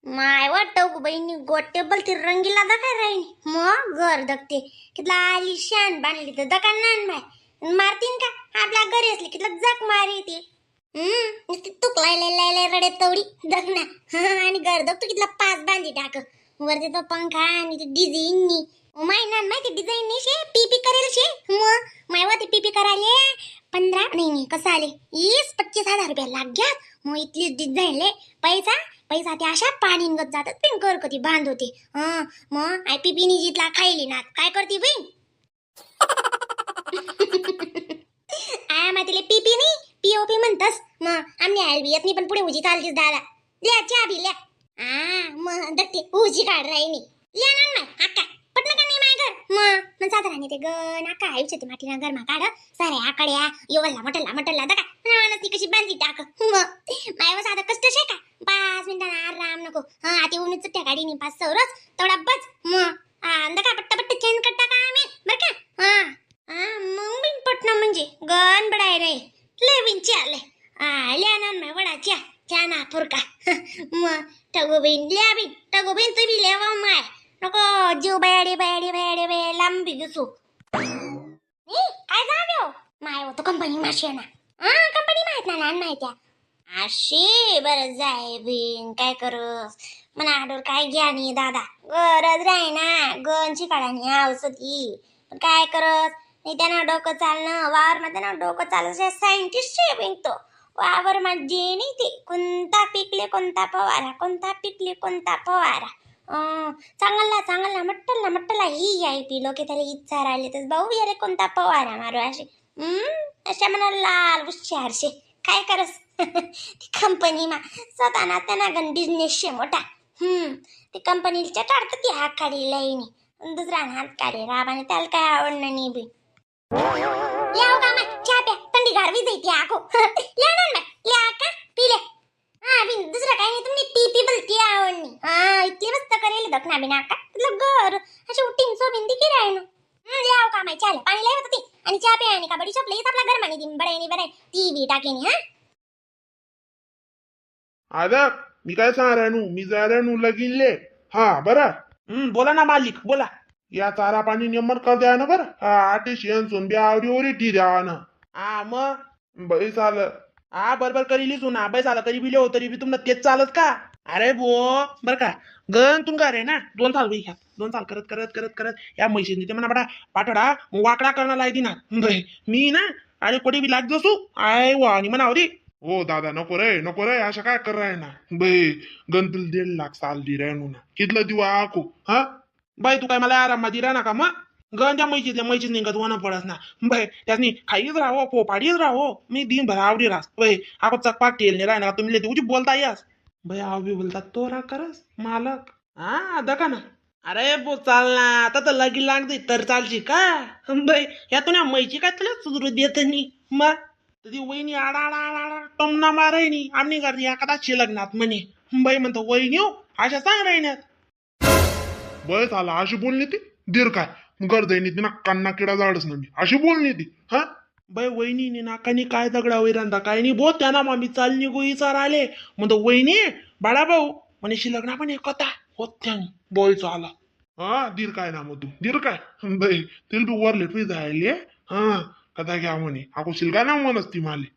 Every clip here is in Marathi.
माय वाटतं बहिणी गोटेबल ती रंगीला दका राहीन मग घर दगते कितला आलिशान बांधली तर दका नान माय मारतीन का आपल्या घरी असली कितला जग मारी ती नुसती तुक लाय रडे तवडी दग ना आणि घर दगतो कितला पाच बांधी टाक वरती तो पंखा आणि ती डिझाईन माय नान माहिती डिझाईन नाही शे पीपी करेल शे मग माय वा ती पीपी करायले 15 नाही कसं आले 20-25 हजार रुपया लाग घ्या मग इथली डिझाईन ले पैसा ते अशा पाणी निघत जातात पण कर कधी बांध होते मग आय पीपीनी जितला खायली ना काय करते बहीण तिला पीपी नाही पीओपी म्हणतस मग आम्ही आलबी पण पुढे उजी चालतीस दादा ल्या चहा बी ल्या मग दक्ते उजी काढ राहिनी ल्या ना अक्का पटना का नाही माय घर मग साधारण ते गण अक्का आयुष्य ते माटीना घर मा काढ सारे आकड्या योवल्ला मटल्ला दका ती कशी बांधली टाक मग माय साधा कष्ट शे का 5 मिनिटांना आराम नको आती ऊन चुट्ट्या गाडीनी 5 सौरस तेवढा बस मग दका पट्टा चेंज करता का आम्ही बर का मग बिन पटना म्हणजे गण बडाय रे ले बिनची आले आल्या ना मैं वडाच्या चाना फुरका मग टगो बिन ल्या बिन टगो बिन तू बी लेवा माय नको जीव बयाडे लांबी घुसू काय जाव्यो माय होतो कंपनी माशी ना कंपनी माहित ना लहान माहित्या अशी बरं जाय बिन काय करस मना आडोर काय घ्यानी दादा गरज राही ना गंची काढानी औषधी पण काय करस नाही त्यांना डोकं चालणं वावर मध्ये ना डोकं चाललं सायंटिस्ट आहे बिन तो वावर मध्ये नाही ते कोणता पिकले कोणता फवारा चांगला मट्टला ही आई पिलो की त्याला इच्छा राहिली तर भाऊ यारे कोणता फवारा मारू अशी अशा म्हणा लाल हुशारशे काय करस कंपनी मा स्वतः त्यांना गण बिझनेस शे मोठा ते कंपनीच्या काढतात ती हात काढी लाईनी दुसरा हात काढे राबाने त्याला काय आवडणं नाही बी याव का मा चहा प्या थंडी गारवी जायती आखो या ना या का पिले बिन दुसरा काही नाही तुम्ही पी बोलती आवडणी इतली मस्त करेल दखना बिना का तुला घर अशी उठीन सोबीन दिकी राहिनो याव का माय चाल पाणी लय होती आणि चहा प्या आणि कबड्डी चपले आपला घर मानी दिन बडायनी ती बी टाकेनी आदा मी काय सांगू मी जाणू लगिनले बरा बोला ना मालिक बोला या चारा पाणी नियमन कर द्या ना बरं आटेशियन सोनबी आवडी ठी द्या ना मग बैस आलं बरोबर करीली सुना बैस आला तरी बिले हो तरी बी तुम्हाला तेच चालत का अरे बो बर का गण तुम का रे ना 2 साल बी 2 साल करत या म्हशीने ते म्हणा बडा पाठडा वाकडा करणं लायती ना मी ना अरे कोणी बी लाग जसू आय वा आणि म्हणा रे हो दादा नको रे अशा काय कर राय ना गंतुल 1.5 लाख साल दी राय ना कितलं दिवा आखू बाई तू काय मला आराम मध्ये राहा का मग गंजा मैचीत निघत वन पडस ना बाई त्यासनी खाईच राहो पोपाडीच राहो मी दिन भर आवडी रास बाई आपण चकपाक ठेल राय ना तुम्ही तुझी बोलता यास बाई आवडी बोलता तो रा करस मालक दका ना अरे बो चाल ना आता तर लगी लागते तर चालची का बाई यातून मैची काय तुला सुधरू देत नाही मग ती वहिनी आडा टमना मारायनी आम्ही करते एखादा लग्नात म्हणे बाई म्हणतो वहिनी हो अशा सांग राहिण्यात बस आला अशी बोलली ती दीर काय गरजाईनी ती ना कान्ना किडा जाडच ना मी अशी बोलली ती बाई वहिनी नाकानी काय दगडा वैरांदा काय नाही बो त्यांना मामी चालनी गोईचार आले म्हणतो वहिनी बाळा भाऊ म्हणे लग्ना पण एक होता होत्या बोयचो आला दीर काय ना मग तू दीर काय बाई तिला तू वर लेटवी जायले कदा घ्या म्हणे आको शिलका ना म्हणस ती माले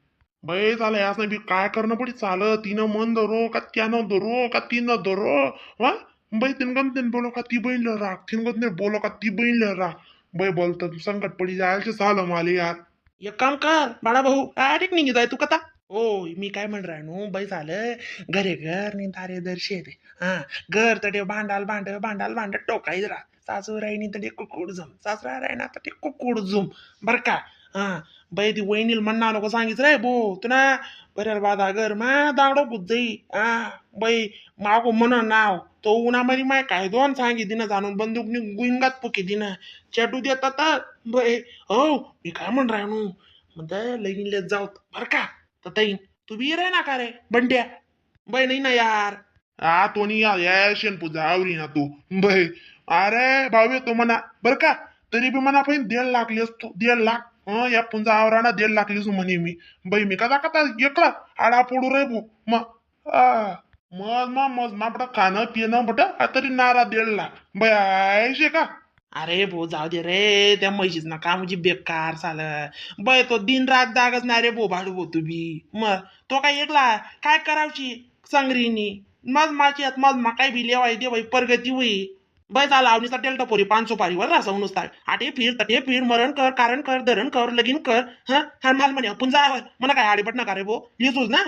बाई चाल यास नाही बी काय करणं पडी चाल तिनं मन धरो का त्यानं धरो का तिनं धरो बाई तिनगम तीन बोलो का ती बहीण राख तिनगत नाही बोलो का ती बहीण राख बाई बोलत तू संकट पडी जायचं झालं माले यार एक काम कर बाळा भाऊ डायरेक्ट निघी जाय तू कथा हो मी काय म्हण राहनो बाई झालं घरे घर नि दारे दर्शे घर तडे भांडाल टोकाई राह सासू राहिनी तडे कुकुड झुम सासरा राहिना तडे कुकुड झुम बर का बाई ती वहिनील म्हणणा नको सांगित रे बो तुला बऱ्याला बाधा घर मा दांगडो बुद्धी बाई मागो म्हण नाव तो उन्हामध्ये माय काय दोन सांगी दिना जाणून बंदूक गुईंगात पुकी दिना चटू देतात बाई हो मी काय म्हण राहनो म्हणते लगीन लेत जाऊ बर का तर ताई तू बी रे ना का रे बंड्या बाई नाही ना यार तो नाही या शेणपूजा आवरी ना तू बाई अरे भाऊ येतो म्हणा बर का तरी बी म्हणा पण 1.5 लाख असतो 1.5 लाख या पुंजा आवराना 1.5 लाख लिसू म्हणे मी बाई मी कदा कदा एकला आडा पोडू रे भो मज मापडा खाणं पिणं बट तरी नारा 1.5 लाख बाई आयशे का अरे भो जाऊ दे रे त्या म्हशीच ना का म्हणजे बेकार झालं बाय तो दिन रात जागच नाही रे भो भाडू भो तुम्ही मग तो काय एकला काय करावची सांगरीनी मज माची आत मज मा काय बी लेवाय दे बाई प्रगती होई बाय झाला आवनीचा टेल्टा पोरी 500 पारीवर रासा नुसता आटे फिर तटे फिर मरण कर कारण कर धरण कर लगीन कर हा माल म्हणे आपण जावं मला काय आडीपट नका रे भो लिहितोच ना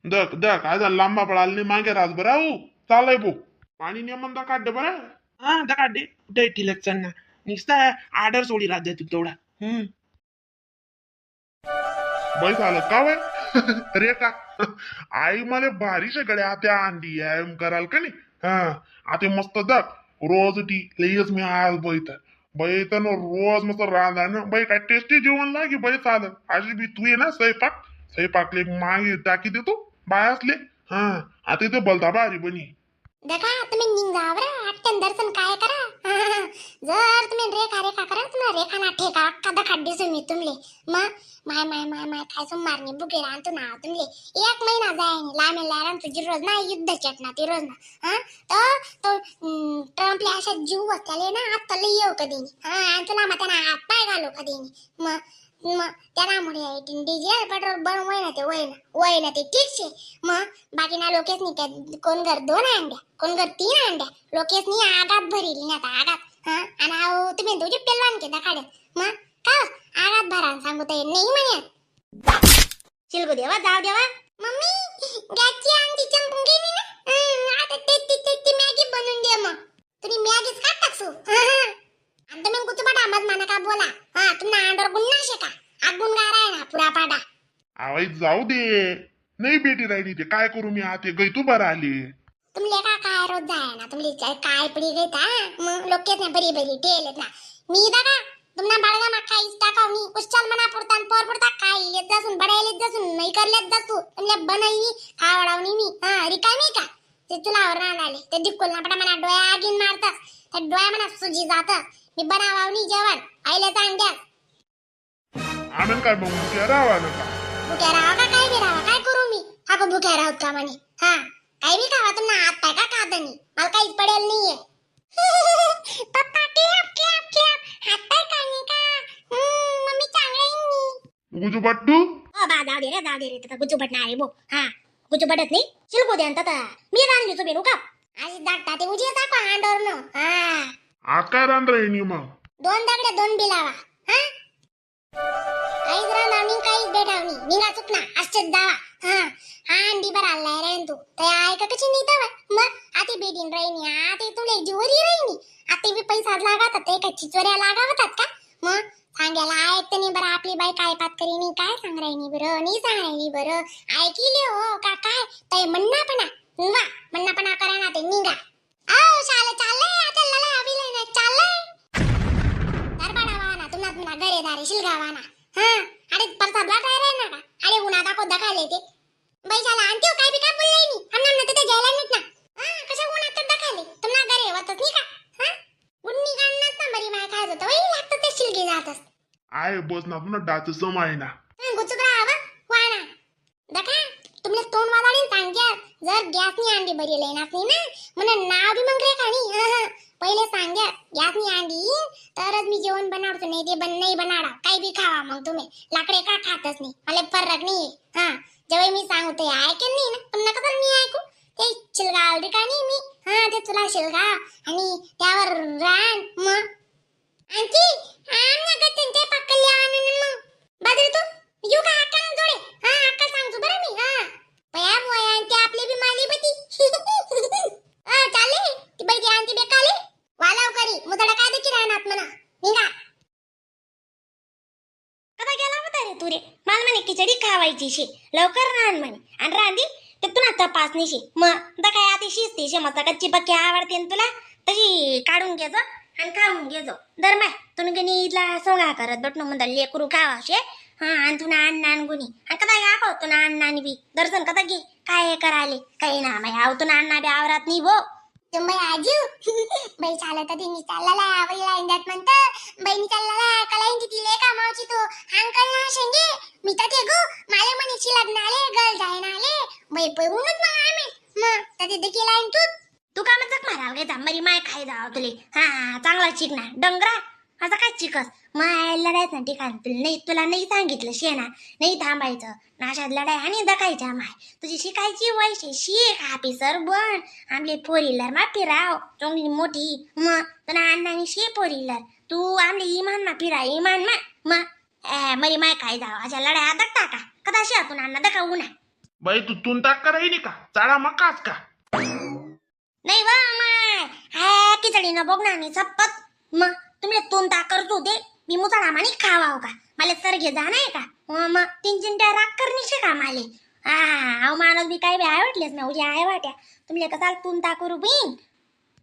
दक दक आज लांबा पळाले मागे राज बराऊ चालय भो पाणी नियमन दा काढ बरं हा दका दे कुठे ठिलक ना नुसता आर्डर सोडी राज्य तू तेवढा बाई झालं का वय रे का आई मला भारीशे गड्या त्या अंडी आहे कराल का नाही हा आता मस्त दक रोज ती लईच मी आज बैठन रोज मस्त रांधा ना बाई काय टेस्टी जेवण लागे बाई चालत अशी बी तू ये ना स्वयंपाकले मागे टाकी देतो बायासले हा आता इथे बोलता बारी बनी देखा तुम्ही निघा बरं आठ्यान दर्शन काय करा जर तुम्ही रेखा करा तुम्हाला रेखा ना ठेका अक्का दखा दिसू मी तुमले मग माय काय सो मारणे बुके राहतो ना तुमले 1 महिना जाय लांब लाराम तुझी रोज ना युद्ध चटना ती रोज ना तो ट्रम्पले अशा जीव बसले ना आता लई येऊ कधी हा आणि तुला मग त्यांना हात पाय घालू कधी मग त्यामुळे डिझेल पेट्रोल बन वय ना ते ठीक शे मग बाकीना लोकेसनी काय कोण घर 2 अंड्या कोण घर 3 अंड्या लोकेसनी आगात भरील ना आता आगात आणि तुम्ही तुझी पेलवान के दाखाडे मग का आगात भरा सांगू ते नाही म्हणे चिलगू देवा जाऊ देवा मम्मी गॅसची अंडी चंपून गेली ना आता ते मॅगी बनवून दे मग तुम्ही मॅगीच का टाकसू आणि तुम्ही कुठं पाडा मत माना का बोला तुम्हाला अंडर गुन्हा शेका आगुन गाराय ना पुरा पाडा आवाज जाऊ दे नाही बेटी राहिली ते काय करू मी आता गई तू बरं आली तुमले का काय रोज जाय ना तुमले काय पडी घेता मग लोकेत ना बरी टेलेत ना मी दादा तुमना बाळगा मा काय टाकाव मी कुशल मना पुरतान पोर पुरता काय येत जासून बडायले जासून नाही करलेत जासू तुमले बनवली खावडावनी मी रिकामी का ते तुला वरना आले ते दिक्कोल ना पडा मना डोळा आगीन मारतात त्या डोळा मना सुजी जातात मी बनावावनी जेवण आईला सांग द्या आनंद काय मग मुख्य राहा नका भुक्या राहा का काय बी राहा काय करू मी हा को भुक्या राहत का म्हणे काय बी खावा तुम्हाला हात पाय का खादनी मला काहीच पडेल नाहीये पप्पा हात पाय खाणे का मम्मी चांगलं गुजू बट्टू बा जाऊ दे रे तर गुजू बटना आहे बो गुजू बटत नाही शिल्पो दे आता मी रांधली तो बेरू का आज दाटा ते उजी टाका अंडोर न आकार राहिनी मग 2 दगडे 2 बिलावा काहीच राहणार काहीच भेटावनी निघा चुकना आश्चर्य दावा अंडी बर आलाय राहीन तू त्या ऐका कशी नाही तवा मग आती बेडीन राहिनी आती तुले जीवरी राहिनी आती बी पैसा लागातात ते काय चिचोऱ्या लागावतात का मग सांगायला ऐकत नाही बरं आपली बाई काय पात करीनी काय सांग राहिनी बरं नाही सांग राहिनी बरं ऐकिले हो का काय ताई म्हणणापणा करा ना ते निघा चाललंय आता लला हवीला ना चाललंय दरबाडा वाना तुम्हाला घरे दारे शिलगावा ना अरे परसाद लाटाय रे ना का अरे उन्हा दाखव दखाले ते बाई झाला आणि काय बी काय बोलले नी हमना ना ते जायला नीट ना कशा उन्हात तर दखाले तुम्हाला घरे होतच नाही का उन्नी गाणनात ना बरी माय काय होतं वही लागतं ते शिलगे जातस आय बस ना पुन्हा डाच समय ना गुचुबरा हवा वाना दखा तुमले तोंड वादाडी सांग्या जर गॅसनी अंडी बरी लेनास नाही ना मने नाव बी मग रे खाणी पहिले सांग्या गॅसनी अंडी तरच मी जेवण बनवतो नाही ते नाही बनाडा काही बी खावा मग तुम्ही लाकडे का खातच नाही मला फरक नाही जेव्हा मी सांगते ऐकेन नाही ना पण नका तर मी ऐकू ते शिलगाव रिकाणी मी ते तुला शिलगाव आणि त्यावर रान मग आणखी आम्ही गतीन ते पक्कले आणून मग बाजरी तू येऊ का अक्का जोडे अक्का सांगतो बरं मी पया बोया ते आपले बी माली बती चाले ती बाई ती आणती बेकाले वालाव करी मुदडा काय देखील राहणार म्हणा निघा कदा गेला होता रे तू रे मला म्हणे खिचडी खावायची शे लवकर राहण म्हणे आणि रांधी ते तुला तपासणी शे मग दा काय आती शिस्ती शे मस्त कच्ची पक्की आवडते तुला तशी काढून घे जो आणि खाऊन घे जो दरमाय तुन गणी इथला सोंगा करत बटणं म्हणता लेकरू खावा शे आणि तुला अन्न गुणी आणि कदा या खाऊ तुला अन्न बी दर्शन कदा घे काय हे कराले काही ना माय आव तुला अण्णा बी आवरात नाही भो तुम्ही आजू बाई चालत तिने चालला आवडला इंदात म्हणतं बहिणी चालला कलाईंची तिले कामावची तो अंकल ना शेंगे मी तर ते गो माले म्हणीची लग्न आले गल जायन आले बाई पळूनच मग आम्ही मग तर तिथे केला तू का मजाक माराल काय जांभरी माय खाय जाव तुले हा चांगला चिकना डंगरा असं काय चिकस माय लढायचं ठिकाण तुला नाही सांगितलं शेणा नाही थांबायचं नाशात लढाई आणि दकायच्या माय तुझी शिकायची वयशे शिक ऑफिसर बन आमले फोर व्हीलर मा फिराव चोंगली मोठी मग तुला अण्णानी शे फोर व्हीलर तू आमले इमान मा फिरा इमान मा मरी माय खाय जाव अशा लढाया दकता का कदाशी आपण अण्णा दकावू ना बाई तू तून ताक करायनी का चाळा मकाच का नाही वा माय हा खिचडीनं बघ ना आणि चप्पत मग तुम्ही तोंड करतो ते मी मुसळा मानी खावा का मला सरगे जा नाही का मग तीन चिंट्या राग करण्याचे का माले हा माणूस बी काय बी आय वाटलेस ना उद्या आय वाट्या तुम्ही कसाल तून करू बिन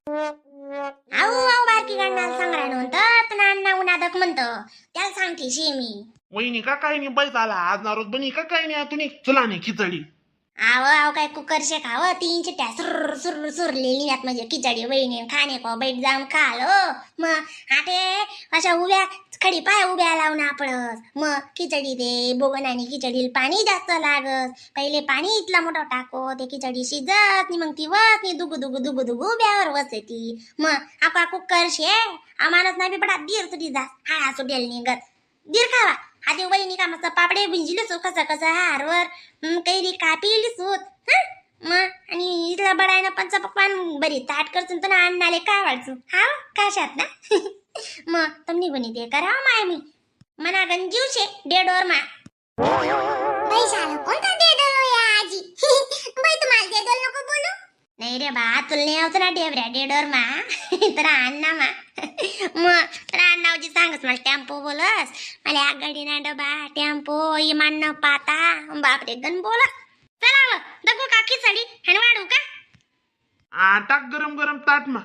आऊ आऊ बारकी गांडाल सांगणार म्हणतं ना अण्णा उन्हादक म्हणतं त्याला सांगते शे मी वहिनी का काय नाही बाई झाला आज नारोज बनी का काय नाही तुम्ही चला नाही खिचडी आव काय कुकर शे खाव तीन चिट्ट्या सुर सुर सुरलेली यात म्हणजे खिचडी वहिनी खाणे को बैठ जाऊन खालो मग आटे अशा उभ्या खडी पाय उभ्या लावून आपळस मग खिचडी दे बोगन आणि खिचडीला पाणी जास्त लागस पहिले पाणी इथला मोठा टाको ते खिचडी शिजत नि मग ती वस नि दुगु दुगु दुगु दुगु उभ्यावर वसती मग आपा कुकर शे आमानच नाही पडा दीर तुझी जा हा सुटेल निघत दीर खावा आधी वहिनी का मस्त पापडे भिंजिले सो कसं कसं हारवर कैरी कापिली सूत मग आणि इथला बडायनं पंच पकवान बरी ताट करचून तर अन्नाले का वाढचू हा काशात ना मग तुम्ही बनी ते करा माय मी मना गंजीव शे डेडोर मा बाई झालं कोणता डेडोर या आजी बाई तुम्हाला डेडोर नको बोलू नाही रे बा तुला नाही आवत ना डेवऱ्या डेडोर मा तर अण्णा मा मग तर अण्णावजी सांगस मला टेम्पो बोलस मला आगगाडी ना डबा टेम्पो इमान न पाता बापरे गण बोला चला दगो का खिचडी आणि वाढू का टाक गरम गरम ताट मा